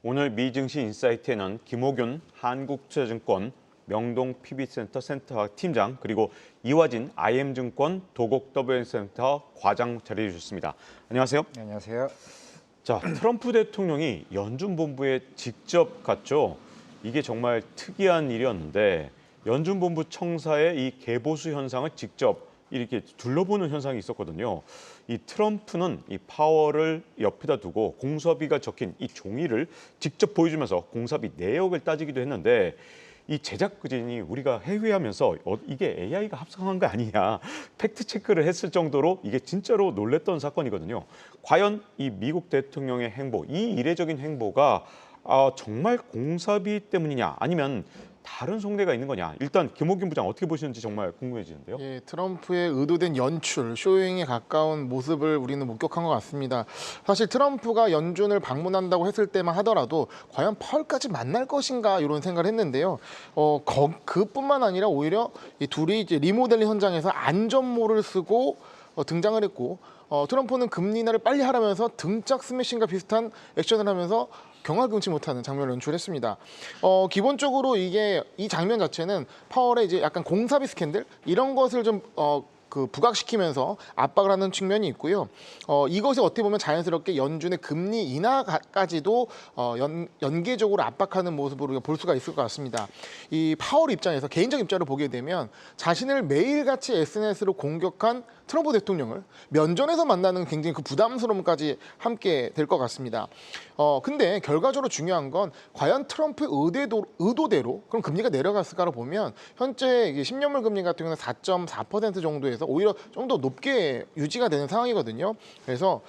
오늘 미증시 인사이트에는 김호균 한국투자증권 명동 PB센터 센터 팀장 그리고 이화진 IM증권 도곡 WN센터 과장 자리해 주셨습니다. 안녕하세요. 네, 안녕하세요. 자, 트럼프 대통령이 연준본부에 직접 갔죠. 이게 정말 특이한 일이었는데 연준본부 청사의 이 개보수 현상을 직접 이렇게 둘러보는 현상이 있었거든요. 이 트럼프는 이 파월을 옆에다 두고 공사비가 적힌 이 종이를 직접 보여주면서 공사비 내역을 따지기도 했는데 이 제작진이 우리가 회의하면서 이게 AI가 합성한 거 아니냐 팩트 체크를 했을 정도로 이게 진짜로 놀랬던 사건이거든요. 과연 이 미국 대통령의 행보, 이 이례적인 행보가 정말 공사비 때문이냐 아니면 다른 속내가 있는 거냐. 일단 김호균 부장 어떻게 보시는지 정말 궁금해지는데요. 예, 트럼프의 의도된 연출, 쇼잉에 가까운 모습을 우리는 목격한 것 같습니다. 사실 트럼프가 연준을 방문한다고 했을 때만 하더라도 과연 파월까지 만날 것인가 이런 생각을 했는데요. 그뿐만 아니라 오히려 이 둘이 이제 리모델링 현장에서 안전모를 쓰고 등장을 했고 트럼프는 금리 인하를 빨리 하라면서 등짝 스매싱과 비슷한 액션을 하면서 경악금치 못하는 장면을 연출했습니다. 기본적으로 이 장면 자체는 파월의 이제 약간 공사비 스캔들 이런 것을 좀 부각시키면서 압박을 하는 측면이 있고요. 이것이 어떻게 보면 자연스럽게 연준의 금리 인하까지도 연계적으로 압박하는 모습으로 볼 수가 있을 것 같습니다. 이 파월 입장에서 개인적 입장으로 보게 되면 자신을 매일같이 SNS로 공격한 트럼프 대통령을 면전에서 만나는 굉장히 그 부담스러움까지 함께 될 것 같습니다. 근데 결과적으로 중요한 건 과연 트럼프의 의도대로 그럼 금리가 내려갔을까로 보면 현재 10년물 금리 같은 경우는 4.4% 정도에서 오히려 좀 더 높게 유지가 되는 상황이거든요. 그래서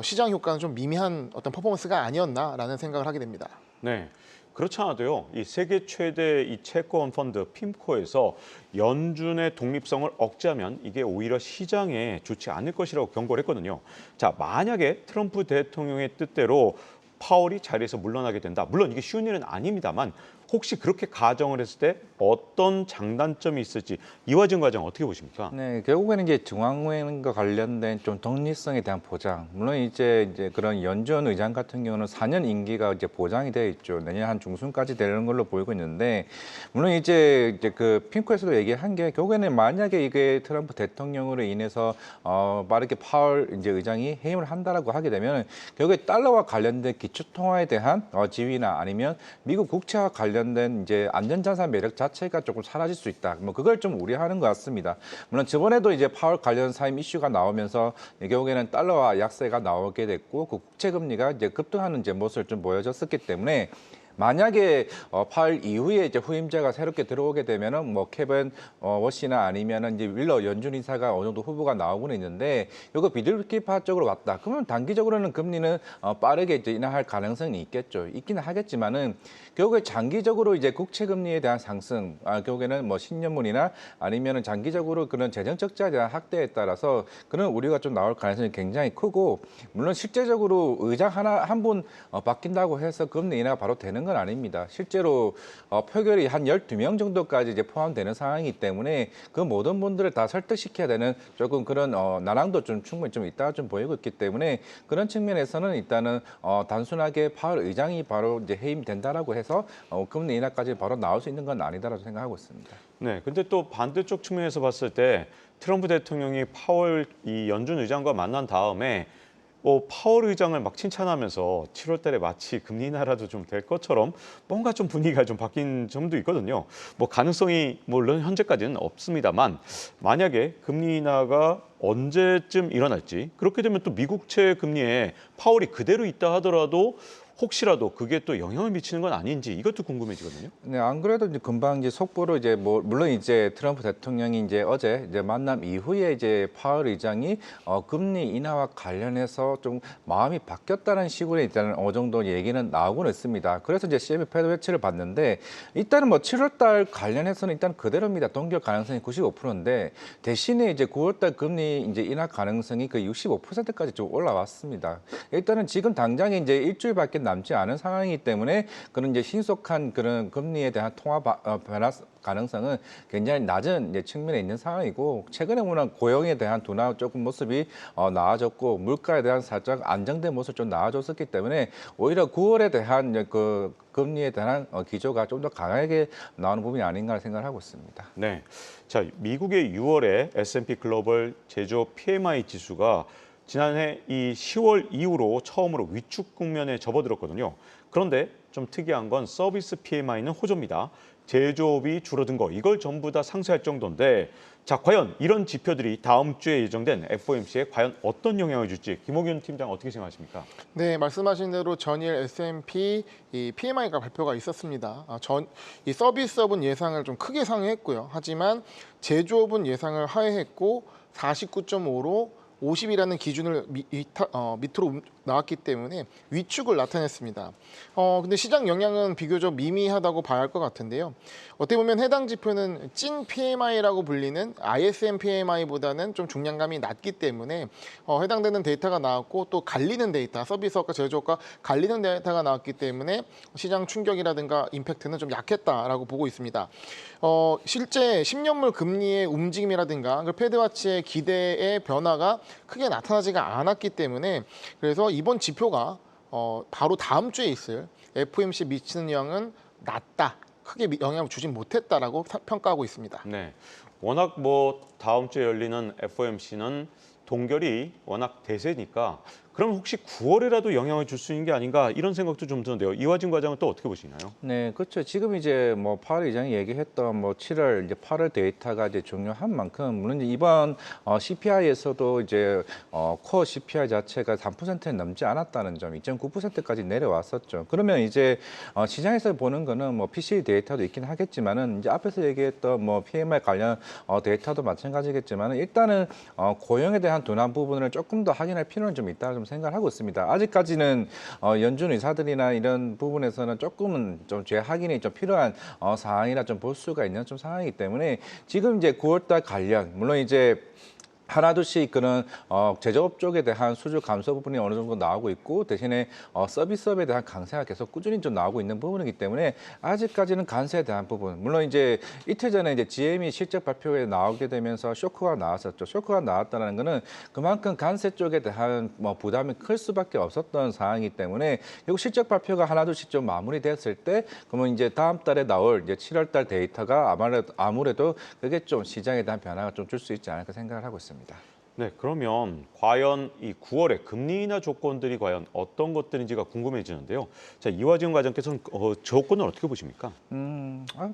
시장 효과는 좀 미미한 어떤 퍼포먼스가 아니었나라는 생각을 하게 됩니다. 네. 그렇지 않아도요. 이 세계 최대 이 채권 펀드 핌코에서 연준의 독립성을 억제하면 이게 오히려 시장에 좋지 않을 것이라고 경고를 했거든요. 자, 만약에 트럼프 대통령의 뜻대로 파월이 자리에서 물러나게 된다. 물론 이게 쉬운 일은 아닙니다만 혹시 그렇게 가정을 했을 때 어떤 장단점이 있을지 이화진 과장 어떻게 보십니까? 네, 결국에는 이제 중앙은행과 관련된 좀 독립성에 대한 보장. 물론 이제 그런 연준 의장 같은 경우는 4년 임기가 이제 보장이 되어 있죠. 내년 한 중순까지 되는 걸로 보이고 있는데, 물론 이제 그 핑크에서도 얘기한 게 결국에는 만약에 이게 트럼프 대통령으로 인해서 빠르게 파월 이제 의장이 해임을 한다라고 하게 되면 결국에 달러와 관련된 기초 통화에 대한 지위나 아니면 미국 국채와 관련된 이제 안전자산 매력 자체가 조금 사라질 수 있다. 뭐 그걸 좀 우려하는 것 같습니다. 물론 저번에도 이제 파월 관련 사임 이슈가 나오면서 결국에는 달러와 약세가 나오게 됐고 그 국채 금리가 이제 급등하는 이제 모습을 좀 보여줬었기 때문에. 만약에 파월 이후에 이제 후임자가 새롭게 들어오게 되면은 뭐 케빈 워시나 아니면은 이제 윌러 연준 인사가 어느 정도 후보가 나오고는 있는데 이거 비둘기파적으로 왔다. 그러면 단기적으로는 금리는 빠르게 이제 인하할 가능성이 있겠죠. 있기는 하겠지만은 결국에 장기적으로 이제 국채 금리에 대한 상승, 결국에는 뭐 10년물이나 아니면은 장기적으로 그런 재정 적자에 대한 확대에 따라서 그런 우려가 좀 나올 가능성이 굉장히 크고 물론 실제적으로 의장 한 분 바뀐다고 해서 금리 인하가 바로 되는 건 아닙니다. 실제로 표결이 한 12명 정도까지 이제 포함되는 상황이기 때문에 그 모든 분들을 다 설득시켜야 되는 조금 그런 난항도 좀 충분히 좀 있다가 좀 보이고 있기 때문에 그런 측면에서는 일단은 단순하게 파월 의장이 바로 이제 해임된다라고 해서 금리 인하까지 바로 나올 수 있는 건 아니다라고 생각하고 있습니다. 네, 근데 또 반대쪽 측면에서 봤을 때 트럼프 대통령이 파월 이 연준 의장과 만난 다음에 파월 의장을 막 칭찬하면서 7월 달에 마치 금리 인하라도 좀 될 것처럼 뭔가 좀 분위기가 좀 바뀐 점도 있거든요. 뭐 가능성이 물론 현재까지는 없습니다만 만약에 금리 인하가 언제쯤 일어날지 그렇게 되면 또 미국채 금리에 파월이 그대로 있다 하더라도 혹시라도 그게 또 영향을 미치는 건 아닌지 이것도 궁금해지거든요. 네, 안 그래도 이제 금방 이제 속보로 이제 뭐 물론 이제 트럼프 대통령이 이제 어제 이제 만남 이후에 이제 파월 의장이 금리 인하와 관련해서 좀 마음이 바뀌었다는 식으로 일단은 어느 정도 얘기는 나오고는 있습니다. 그래서 이제 CME 패드 회치를 봤는데 일단은 뭐 7월 달 관련해서는 일단 그대로입니다. 동결 가능성이 95%인데 대신에 이제 9월 달 금리 이제 인하 가능성이 그 65%까지 좀 올라왔습니다. 일단은 지금 당장에 이제 일주일밖에 남지 않은 상황이기 때문에 그런 이제 신속한 그런 금리에 대한 변화 가능성은 굉장히 낮은 이제 측면에 있는 상황이고 최근에 보면 고용에 대한 둔화 조금 모습이 나아졌고 물가에 대한 살짝 안정된 모습 좀 나아졌었기 때문에 오히려 9월에 대한 이제 그 금리에 대한 기조가 좀 더 강하게 나오는 부분이 아닌가 생각을 하고 있습니다. 네. 자, 미국의 6월에 S&P 글로벌 제조업 PMI 지수가 지난해 이 10월 이후로 처음으로 위축 국면에 접어들었거든요. 그런데 좀 특이한 건 서비스 PMI는 호조입니다. 제조업이 줄어든 거 이걸 전부 다 상쇄할 정도인데 자, 과연 이런 지표들이 다음 주에 예정된 FOMC에 과연 어떤 영향을 줄지 김옥윤 팀장 어떻게 생각하십니까? 네, 말씀하신 대로 전일 S&P 이 PMI가 발표가 있었습니다. 이 서비스업은 예상을 좀 크게 상회했고요. 하지만 제조업은 예상을 하회했고 49.5로 50이라는 기준을 밑으로 나왔기 때문에 위축을 나타냈습니다. 근데 시장 영향은 비교적 미미하다고 봐야 할 것 같은데요. 어떻게 보면 해당 지표는 찐 PMI라고 불리는 ISM PMI보다는 좀 중량감이 낮기 때문에 해당되는 데이터가 나왔고 또 갈리는 데이터, 서비스업과 제조업과 갈리는 데이터가 나왔기 때문에 시장 충격이라든가 임팩트는 좀 약했다라고 보고 있습니다. 실제 10년물 금리의 움직임이라든가 그 패드와치의 기대의 변화가 크게 나타나지가 않았기 때문에 그래서 이번 지표가 바로 다음 주에 있을 FOMC에 미치는 영향은 낮다. 크게 영향을 주진 못했다라고 평가하고 있습니다. 네. 워낙 뭐 다음 주에 열리는 FOMC는 동결이 워낙 대세니까 그럼 혹시 9월에라도 영향을 줄 수 있는 게 아닌가 이런 생각도 좀 드는데요. 이화진 과장은 또 어떻게 보시나요? 네, 그렇죠. 지금 이제 뭐 파월 의장이 얘기했던 뭐 7월 이제 8월 데이터가 이제 중요한 만큼 물론 이제 이번 CPI에서도 이제 코어 CPI 자체가 3%는 넘지 않았다는 점, 2.9%까지 내려왔었죠. 그러면 이제 시장에서 보는 거는 뭐 PCE 데이터도 있긴 하겠지만은 이제 앞에서 얘기했던 뭐 PMI 관련 데이터도 마찬가지겠지만은 일단은 고용에 대한 둔화 부분을 조금 더 확인할 필요는 좀 있다 좀 생각을 하고 있습니다. 아직까지는 연준 의사들이나 이런 부분에서는 조금은 좀 재확인이 좀 필요한 상황이라 좀 볼 수가 있는 좀 상황이기 때문에 지금 이제 9월달 관련 물론 이제 하나둘씩 그런 제조업 쪽에 대한 수주 감소 부분이 어느 정도 나오고 있고 대신에 서비스업에 대한 강세가 계속 꾸준히 좀 나오고 있는 부분이기 때문에 아직까지는 관세에 대한 부분 물론 이제 이틀 전에 이제 GM이 실적 발표에 나오게 되면서 쇼크가 나왔었죠. 쇼크가 나왔다는 거는 그만큼 관세 쪽에 대한 뭐 부담이 클 수밖에 없었던 상황이기 때문에 결국 실적 발표가 하나둘씩 좀 마무리됐을 때 그러면 이제 다음 달에 나올 이제 7월달 데이터가 아무래도 그게 좀 시장에 대한 변화가 좀 줄 수 있지 않을까 생각을 하고 있습니다. 네, 그러면 과연 이 9월에 금리 인하 조건들이 과연 어떤 것들인지가 궁금해지는데요. 자, 이화진 과장께서는 조건을 어떻게 보십니까?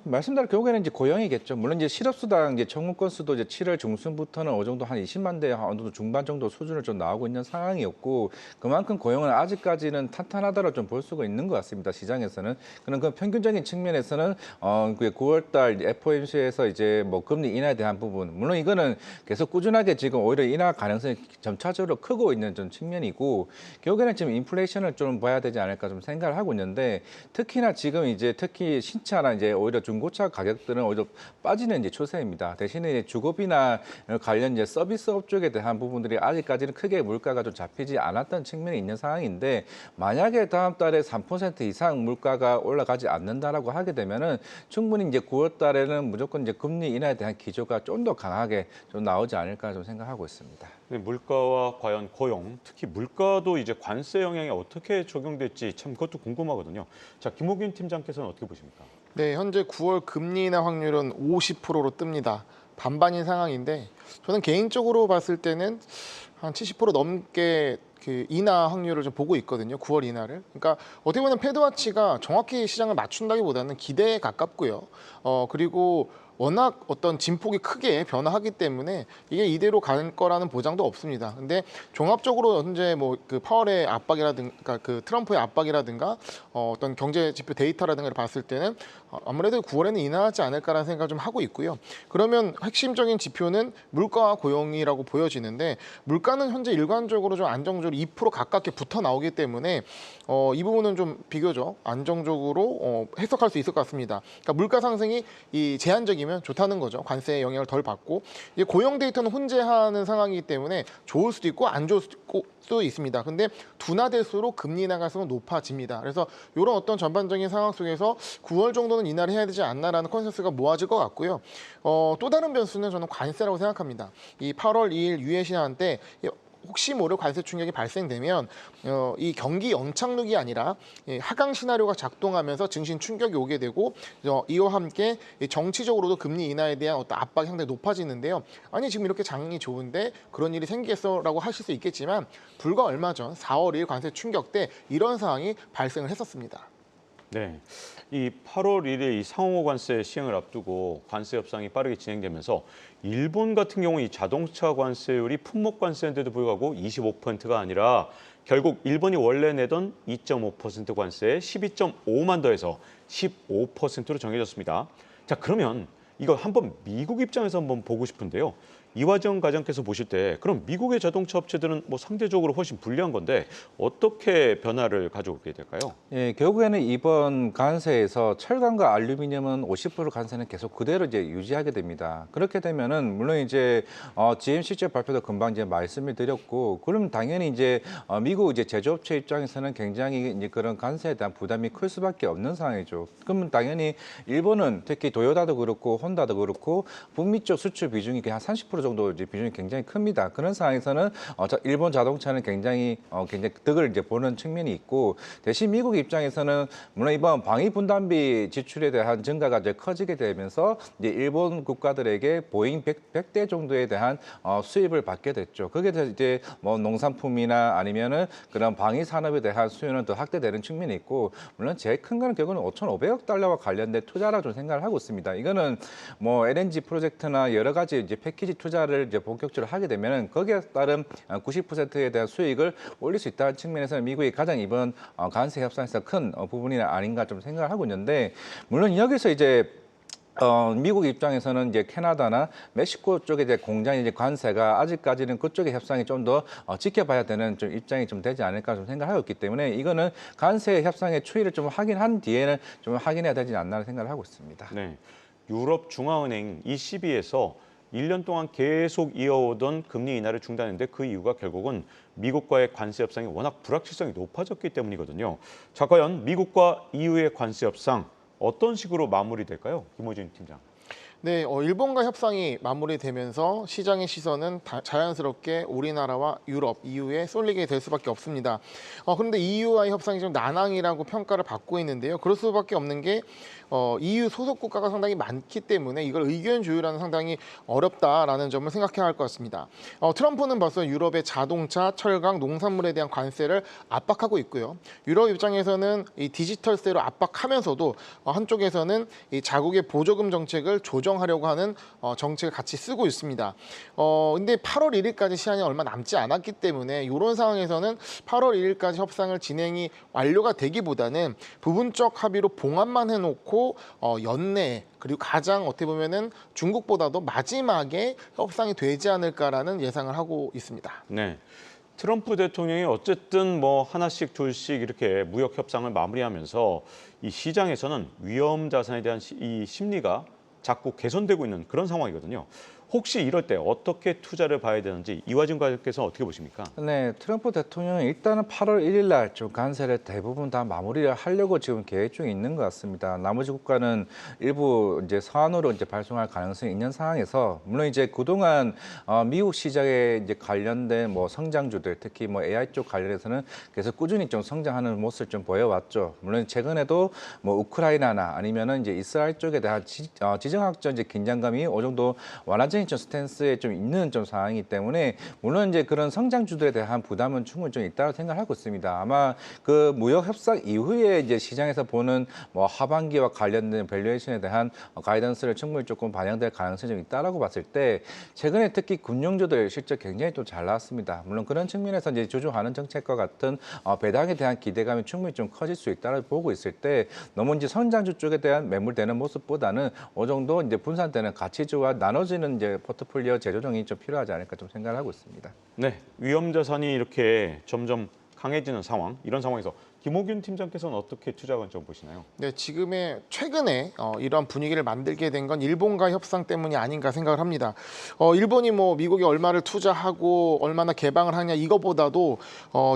말씀대로 결국에는 이제 고용이겠죠. 물론 이제 실업수당 이제 청구 건수도 이제 7월 중순부터는 어느 정도 한 20만 대 어느 정도 중반 정도 수준을 좀 나오고 있는 상황이었고 그만큼 고용은 아직까지는 탄탄하다로 좀 볼 수가 있는 것 같습니다. 시장에서는 그런 그 평균적인 측면에서는 9월달 FOMC에서 이제 뭐 금리 인하에 대한 부분 물론 이거는 계속 꾸준하게 지금 오히려 인하 가능성이 점차적으로 크고 있는 좀 측면이고 결국에는 지금 인플레이션을 좀 봐야 되지 않을까 좀 생각을 하고 있는데 특히나 지금 이제 특히 신차나 이제 오히려 중고차 가격들은 오히려 빠지는 이제 추세입니다. 대신에 이제 주거비나 관련 이제 서비스업 쪽에 대한 부분들이 아직까지는 크게 물가가 좀 잡히지 않았던 측면이 있는 상황인데 만약에 다음 달에 3% 이상 물가가 올라가지 않는다라고 하게 되면은 충분히 이제 9월 달에는 무조건 이제 금리 인하에 대한 기조가 좀 더 강하게 좀 나오지 않을까 좀 생각하고 있습니다. 물가와 과연 고용, 특히 물가도 이제 관세 영향이 어떻게 적용될지 참 그것도 궁금하거든요. 자, 김옥윤 팀장께서는 어떻게 보십니까? 네, 현재 9월 금리 인하 확률은 50%로 뜹니다. 반반인 상황인데 저는 개인적으로 봤을 때는 한 70% 넘게 그 인하 확률을 좀 보고 있거든요. 9월 인하를. 그러니까 어떻게 보면 패드와치가 정확히 시장을 맞춘다기보다는 기대에 가깝고요. 그리고 워낙 어떤 진폭이 크게 변화하기 때문에 이게 이대로 갈 거라는 보장도 없습니다. 근데 종합적으로 현재 뭐 그 파월의 압박이라든가 그 트럼프의 압박이라든가 어떤 경제 지표 데이터라든가를 봤을 때는 아무래도 9월에는 인하하지 않을까라는 생각을 좀 하고 있고요. 그러면 핵심적인 지표는 물가와 고용이라고 보여지는데 물가는 현재 일관적으로 좀 안정적으로 2% 가깝게 붙어 나오기 때문에 이 부분은 좀 비교적 안정적으로 해석할 수 있을 것 같습니다. 그러니까 물가 상승이 이 제한적이면 되면 좋다는 거죠. 관세의 영향을 덜 받고 이제 고용 데이터는 혼재하는 상황이기 때문에 좋을 수도 있고 안 좋을 수도 있습니다. 근데 둔화될수록 금리 인하 가능성은 높아집니다. 그래서 이런 어떤 전반적인 상황 속에서 9월 정도는 인하를 해야 되지 않나라는 컨센서스가 모아질 것 같고요. 또 다른 변수는 저는 관세라고 생각합니다. 이 8월 2일 유예 시한 때 혹시 모를 관세 충격이 발생되면 이 경기 연착륙이 아니라 하강 시나리오가 작동하면서 증시 충격이 오게 되고 이와 함께 정치적으로도 금리 인하에 대한 어떤 압박이 상당히 높아지는데요. 아니 지금 이렇게 장이 좋은데 그런 일이 생기겠어라고 하실 수 있겠지만 불과 얼마 전 4월 2일 관세 충격 때 이런 상황이 발생을 했었습니다. 네, 이 8월 1일 이 상호 관세 시행을 앞두고 관세 협상이 빠르게 진행되면서 일본 같은 경우 이 자동차 관세율이 품목 관세인데도 불구하고 25%가 아니라 결국 일본이 원래 내던 2.5% 관세에 12.5만 더해서 15%로 정해졌습니다. 자, 그러면 이거 한번 미국 입장에서 한번 보고 싶은데요. 이화정 과장께서 보실 때 그럼 미국의 자동차 업체들은 뭐 상대적으로 훨씬 불리한 건데 어떻게 변화를 가져오게 될까요? 예, 결국에는 이번 관세에서 철강과 알루미늄은 50% 관세는 계속 그대로 이제 유지하게 됩니다. 그렇게 되면은 물론 이제 GM 실적 발표도 금방 이제 말씀을 드렸고, 그럼 당연히 이제 미국 이제 제조업체 입장에서는 굉장히 이제 그런 관세에 대한 부담이 클 수밖에 없는 상황이죠. 그러면 당연히 일본은 특히 도요타도 그렇고 혼다도 그렇고 북미 쪽 수출 비중이 그냥 30% 정도 이제 비중이 굉장히 큽니다. 그런 상황에서는 일본 자동차는 굉장히 득을 이제 보는 측면이 있고, 대신 미국 입장에서는 물론 이번 방위 분담비 지출에 대한 증가가 이제 커지게 되면서 이제 일본 국가들에게 보잉 100대 정도에 대한 수입을 받게 됐죠. 거기에 대해서 이제 뭐 농산품이나 아니면은 그런 방위 산업에 대한 수요는 더 확대되는 측면이 있고, 물론 제일 큰 거는 결국은 5,500억 달러와 관련된 투자라고 좀 생각을 하고 있습니다. 이거는 뭐 LNG 프로젝트나 여러 가지 이제 패키지 투자를 이제 본격적으로 하게 되면은 거기에 따른 90%에 대한 수익을 올릴 수 있다는 측면에서는 미국이 가장 이번 관세 협상에서 큰 부분이 아닌가 좀 생각을 하고 있는데, 물론 여기서 이제 미국 입장에서는 이제 캐나다나 멕시코 쪽에 이제 공장의 이제 관세가 아직까지는 그쪽의 협상이 좀 더 지켜봐야 되는 좀 입장이 좀 되지 않을까 좀 생각하고 있기 때문에 이거는 관세 협상의 추이를 좀 확인한 뒤에는 좀 확인해야 되지 않나 생각을 하고 있습니다. 네, 유럽 중앙은행 ECB에서 1년 동안 계속 이어오던 금리 인하를 중단했는데 그 이유가 결국은 미국과의 관세 협상이 워낙 불확실성이 높아졌기 때문이거든요. 자, 과연 미국과 EU의 관세 협상 어떤 식으로 마무리될까요? 김호진 팀장. 네, 일본과 협상이 마무리되면서 시장의 시선은 자연스럽게 우리나라와 유럽, EU에 쏠리게 될 수밖에 없습니다. 그런데 EU와의 협상이 좀 난항이라고 평가를 받고 있는데요. 그럴 수밖에 없는 게 EU 소속 국가가 상당히 많기 때문에 이걸 의견 조율하는 상당히 어렵다라는 점을 생각해야 할 것 같습니다. 트럼프는 벌써 유럽의 자동차, 철강, 농산물에 대한 관세를 압박하고 있고요. 유럽 입장에서는 이 디지털세로 압박하면서도 한쪽에서는 이 자국의 보조금 정책을 조정하려고 하는 정책을 같이 쓰고 있습니다. 근데 8월 1일까지 시한이 얼마 남지 않았기 때문에 이런 상황에서는 8월 1일까지 협상을 진행이 완료가 되기보다는 부분적 합의로 봉합만 해놓고 연내 그리고 가장 어떻게 보면은 중국보다도 마지막에 협상이 되지 않을까라는 예상을 하고 있습니다. 네, 트럼프 대통령이 어쨌든 뭐 하나씩 둘씩 이렇게 무역 협상을 마무리하면서 이 시장에서는 위험 자산에 대한 이 심리가 자꾸 개선되고 있는 그런 상황이거든요. 혹시 이럴 때 어떻게 투자를 봐야 되는지 이화진 과장께서 어떻게 보십니까? 네, 트럼프 대통령은 일단은 8월 1일 날 좀 관세를 대부분 다 마무리를 하려고 지금 계획 중에 있는 것 같습니다. 나머지 국가는 일부 이제 서한으로 이제 발송할 가능성이 있는 상황에서, 물론 이제 그동안 미국 시장에 이제 관련된 뭐 성장주들, 특히 뭐 AI 쪽 관련해서는 계속 꾸준히 좀 성장하는 모습을 좀 보여왔죠. 물론 최근에도 뭐 우크라이나나 아니면은 이제 이스라엘 쪽에 대한 지정학적 이제 긴장감이 어느 정도 완화된 좀 스탠스에 좀 있는 좀 상황이기 때문에, 물론 이제 그런 성장주들에 대한 부담은 충분히 좀 있다고 생각하고 있습니다. 아마 그 무역 협상 이후에 이제 시장에서 보는 뭐 하반기와 관련된 밸류에이션에 대한 가이던스를 충분히 조금 반영될 가능성이 좀 있다라고 봤을 때, 최근에 특히 금융주들 실적 굉장히 또 잘 나왔습니다. 물론 그런 측면에서 이제 조정하는 정책과 같은 배당에 대한 기대감이 충분히 좀 커질 수 있다고 보고 있을 때, 너무 이제 성장주 쪽에 대한 매물되는 모습보다는 어느 정도 이제 분산되는 가치주와 나눠지는 이제 포트폴리오 재조정이 좀 필요하지 않을까 좀 생각을 하고 있습니다. 네, 위험 자산이 이렇게 점점 강해지는 상황, 이런 상황에서 김호균 팀장께서는 어떻게 투자 관점 보시나요? 네, 지금의 최근에 이런 분위기를 만들게 된 건 일본과 협상 때문이 아닌가 생각을 합니다. 일본이 뭐 미국에 얼마를 투자하고 얼마나 개방을 하냐 이거보다도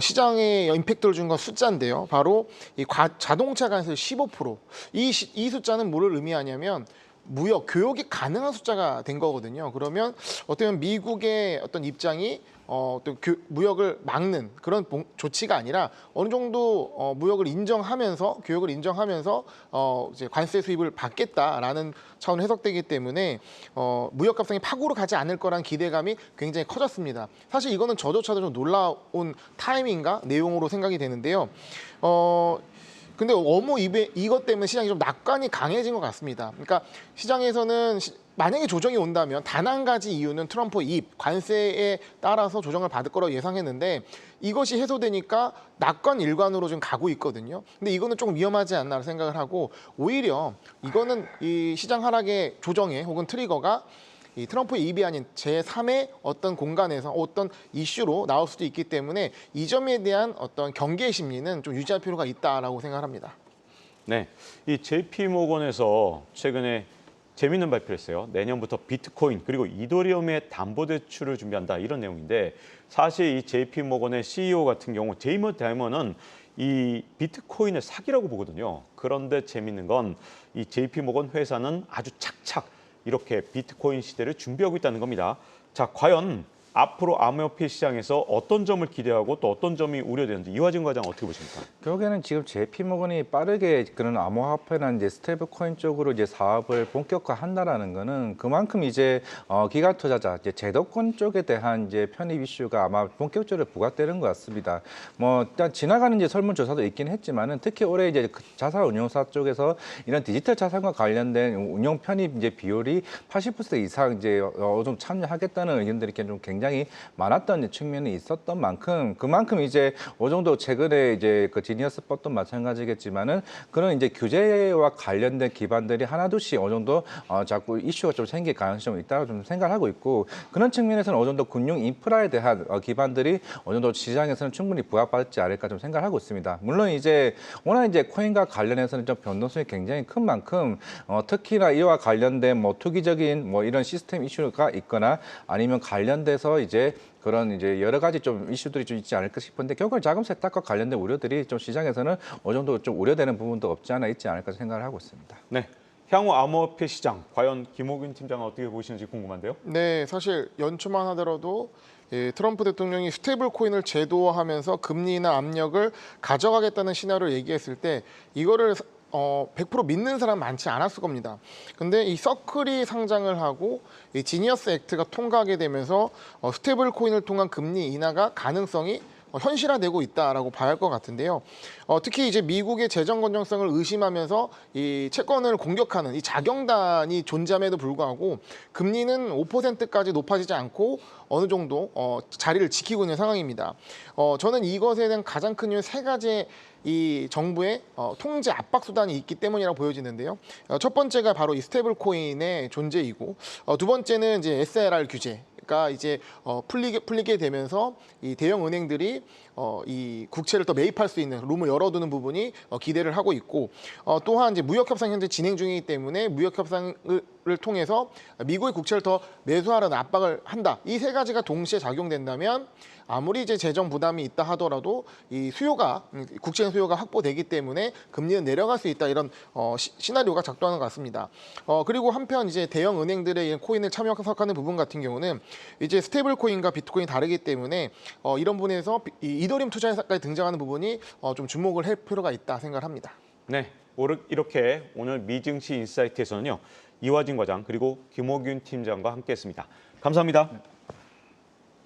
시장에 임팩트를 준 건 숫자인데요. 바로 이 자동차 관세 15%. 이 숫자는 뭐를 의미하냐면 무역, 교역이 가능한 숫자가 된 거거든요. 그러면 어떻게 보면 미국의 어떤 입장이 또 무역을 막는 그런 조치가 아니라 어느 정도 무역을 인정하면서 교역을 인정하면서 이제 관세 수입을 받겠다라는 차원 해석되기 때문에 무역 협상이 파고로 가지 않을 거란 기대감이 굉장히 커졌습니다. 사실 이거는 저조차도 좀 놀라운 타이밍과 내용으로 생각이 되는데요. 근데 너무 이것 때문에 시장이 좀 낙관이 강해진 것 같습니다. 그러니까 시장에서는 만약에 조정이 온다면 단 한 가지 이유는 트럼프 관세에 따라서 조정을 받을 거라고 예상했는데 이것이 해소되니까 낙관 일관으로 좀 가고 있거든요. 근데 이거는 조금 위험하지 않나 생각을 하고 오히려 이거는 이 시장 하락의 조정에 혹은 트리거가 이 트럼프의 입이 아닌 제3의 어떤 공간에서 어떤 이슈로 나올 수도 있기 때문에 이 점에 대한 어떤 경계 심리는 좀 유지할 필요가 있다라고 생각합니다. 네, 이 JP 모건에서 최근에 재미있는 발표를 했어요. 내년부터 비트코인 그리고 이더리움의 담보대출을 준비한다 이런 내용인데 사실 이 JP 모건의 CEO 같은 경우 제이머 다이먼은 이 비트코인의 사기라고 보거든요. 그런데 재미있는 건 이 JP 모건 회사는 아주 착착 이렇게 비트코인 시대를 준비하고 있다는 겁니다. 자, 과연 앞으로 암호화폐 시장에서 어떤 점을 기대하고 또 어떤 점이 우려되는지 이화진 과장 어떻게 보십니까? 결국에는 지금 JP모건이 빠르게 그런 암호화폐나 이제 스테이블코인 쪽으로 이제 사업을 본격화한다라는 거는 그만큼 이제 기관 투자자, 이제 제도권 쪽에 대한 이제 편입 이슈가 아마 본격적으로 부각되는 것 같습니다. 뭐 일단 지나가는 이제 설문조사도 있긴 했지만은 특히 올해 이제 자산운용사 쪽에서 이런 디지털 자산과 관련된 운용 편입 이제 비율이 80% 이상 이제 좀 참여하겠다는 의견들이 좀 굉장히 많았던 측면이 있었던 만큼 그만큼 이제 어느 정도 최근에 이제 그 지니어스법도 마찬가지겠지만은 그런 이제 규제와 관련된 기반들이 하나둘씩 어느 정도 자꾸 이슈가 좀 생길 가능성이 있다고 좀 생각하고 있고 그런 측면에서는 어느 정도 금융 인프라에 대한 기반들이 어느 정도 시장에서는 충분히 부각받지 않을까 좀 생각하고 있습니다. 물론 이제 워낙 이제 코인과 관련해서는 좀 변동성이 굉장히 큰 만큼 특히나 이와 관련된 뭐 투기적인 뭐 이런 시스템 이슈가 있거나 아니면 관련돼서 이제 그런 이제 여러 가지 좀 이슈들이 좀 있지 않을까 싶은데 결국 자금 세탁과 관련된 우려들이 좀 시장에서는 어느 정도 좀 우려되는 부분도 없지 않아 있지 않을까 생각을 하고 있습니다. 네, 향후 암호화폐 시장 과연 김호균 팀장은 어떻게 보시는지 궁금한데요. 네, 사실 연초만 하더라도 트럼프 대통령이 스테이블 코인을 제도화하면서 금리나 압력을 가져가겠다는 시나리오를 얘기했을 때 이거를 100% 믿는 사람 많지 않았을 겁니다. 근데 이 서클이 상장을 하고 이 지니어스 액트가 통과하게 되면서 스테이블 코인을 통한 금리 인하가 가능성이 현실화되고 있다라고 봐야 할 것 같은데요. 특히 이제 미국의 재정 건전성을 의심하면서 이 채권을 공격하는 이 자경단이 존재함에도 불구하고 금리는 5%까지 높아지지 않고 어느 정도 자리를 지키고 있는 상황입니다. 저는 이것에 대한 가장 큰 이유는 세 가지의 이 정부의 통제 압박 수단이 있기 때문이라고 보여지는데요. 첫 번째가 바로 이 스테이블 코인의 존재이고 두 번째는 이제 SLR 규제가 이제 풀리게 되면서 이 대형 은행들이 이 국채를 더 매입할 수 있는 룸을 열어두는 부분이 기대를 하고 있고 또한 이제 무역 협상 현재 진행 중이기 때문에 무역 협상을 통해서 미국의 국채를 더 매수하려는 압박을 한다. 이 세 가지가 동시에 작용된다면 아무리 이제 재정 부담이 있다 하더라도 이 국채 수요가 확보되기 때문에 금리는 내려갈 수 있다 이런 시나리오가 작동하는 것 같습니다. 그리고 한편 이제 대형 은행들의 코인을 참여하는 부분 같은 경우는 이제 스테이블 코인과 비트코인이 다르기 때문에 이런 부분에서 이더리움 투자회사까지 등장하는 부분이 좀 주목을 할 필요가 있다 생각을 합니다. 네, 이렇게 오늘 미증시 인사이트에서는요 이화진 과장 그리고 김호균 팀장과 함께했습니다. 감사합니다.